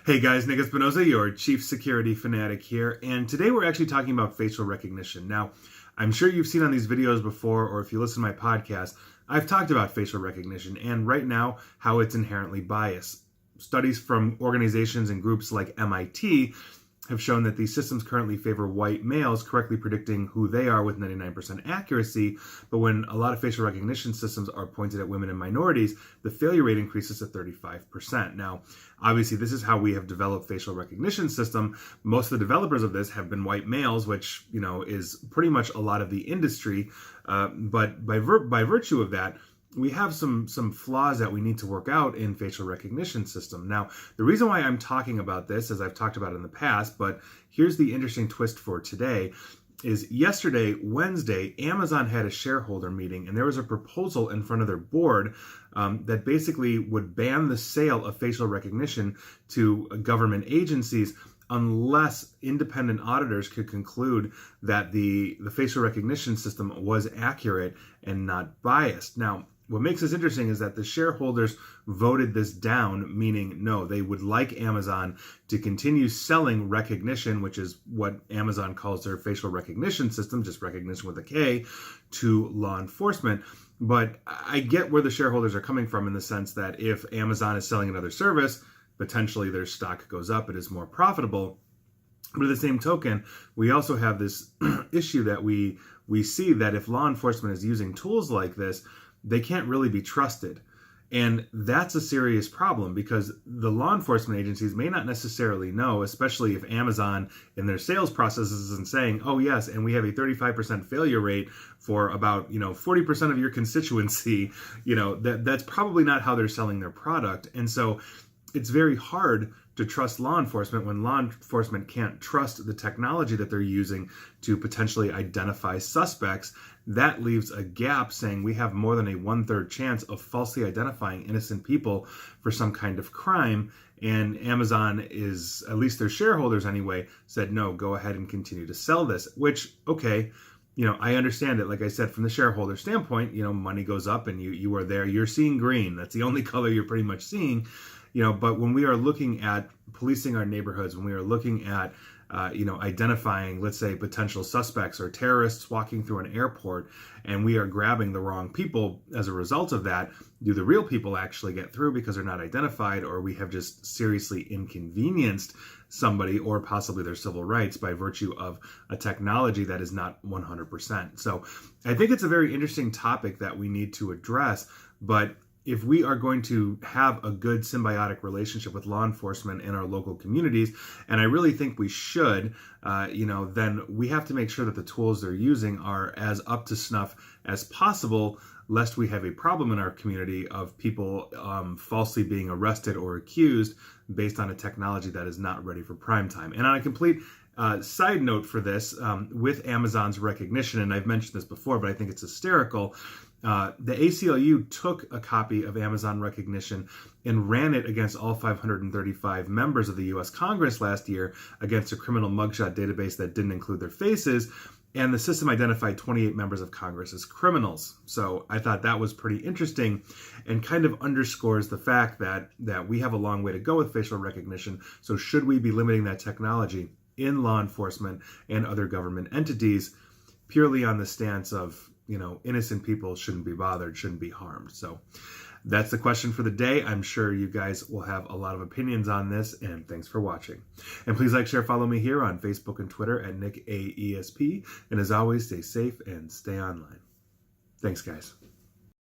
Hey guys, Nick Espinosa, your chief security fanatic here, and today we're actually talking about facial recognition. Now, I'm sure you've seen on these videos before, or if you listen to my podcast, I've talked about facial recognition and right now how it's inherently biased. Studies from organizations and groups like MIT have shown that these systems currently favor white males, correctly predicting who they are with 99% accuracy. But when a lot of facial recognition systems are pointed at women and minorities, the failure rate increases to 35%. Now, obviously, this is how we have developed facial recognition system. Most of the developers of this have been white males, which, is pretty much a lot of the industry. But by virtue of that, we have some flaws that we need to work out in facial recognition system. Now, the reason why I'm talking about this, as I've talked about in the past, but here's the interesting twist for today, is yesterday, Wednesday, Amazon had a shareholder meeting, and there was a proposal in front of their board that basically would ban the sale of facial recognition to government agencies unless independent auditors could conclude that the facial recognition system was accurate and not biased. Now, what makes this interesting is that the shareholders voted this down, meaning no, they would like Amazon to continue selling Rekognition, which is what Amazon calls their facial recognition system, just recognition with a K, to law enforcement. But I get where the shareholders are coming from in the sense that if Amazon is selling another service, potentially their stock goes up, it is more profitable. But at the same token, we also have this issue that we see that if law enforcement is using tools like this, they can't really be trusted. And that's a serious problem because the law enforcement agencies may not necessarily know, especially if Amazon in their sales processes isn't saying, oh yes, and we have a 35% failure rate for about, 40% of your constituency, that's probably not how they're selling their product. And so it's very hard to trust law enforcement when law enforcement can't trust the technology that they're using to potentially identify suspects. That leaves a gap saying we have more than a 1/3 chance of falsely identifying innocent people for some kind of crime. And Amazon is, at least their shareholders anyway, said, no, go ahead and continue to sell this, which, okay, I understand it. Like I said, from the shareholder standpoint, money goes up and you are there, you're seeing green. That's the only color you're pretty much seeing. But when we are looking at policing our neighborhoods, when we are looking at, identifying, let's say, potential suspects or terrorists walking through an airport, and we are grabbing the wrong people as a result of that, do the real people actually get through because they're not identified, or we have just seriously inconvenienced somebody or possibly their civil rights by virtue of a technology that is not 100%. So I think it's a very interesting topic that we need to address, but if we are going to have a good symbiotic relationship with law enforcement in our local communities, and I really think we should, then we have to make sure that the tools they're using are as up to snuff as possible, lest we have a problem in our community of people falsely being arrested or accused based on a technology that is not ready for prime time. And on a complete side note for this, with Amazon's Rekognition, and I've mentioned this before, but I think it's hysterical, the ACLU took a copy of Amazon Rekognition and ran it against all 535 members of the U.S. Congress last year against a criminal mugshot database that didn't include their faces, and the system identified 28 members of Congress as criminals. So I thought that was pretty interesting and kind of underscores the fact that we have a long way to go with facial recognition. So should we be limiting that technology in law enforcement and other government entities purely on the stance of, innocent people shouldn't be bothered, shouldn't be harmed? So that's the question for the day. I'm sure you guys will have a lot of opinions on this, and thanks for watching. And please like, share, follow me here on Facebook and Twitter at NickAESP. And as always, stay safe and stay online. Thanks, guys.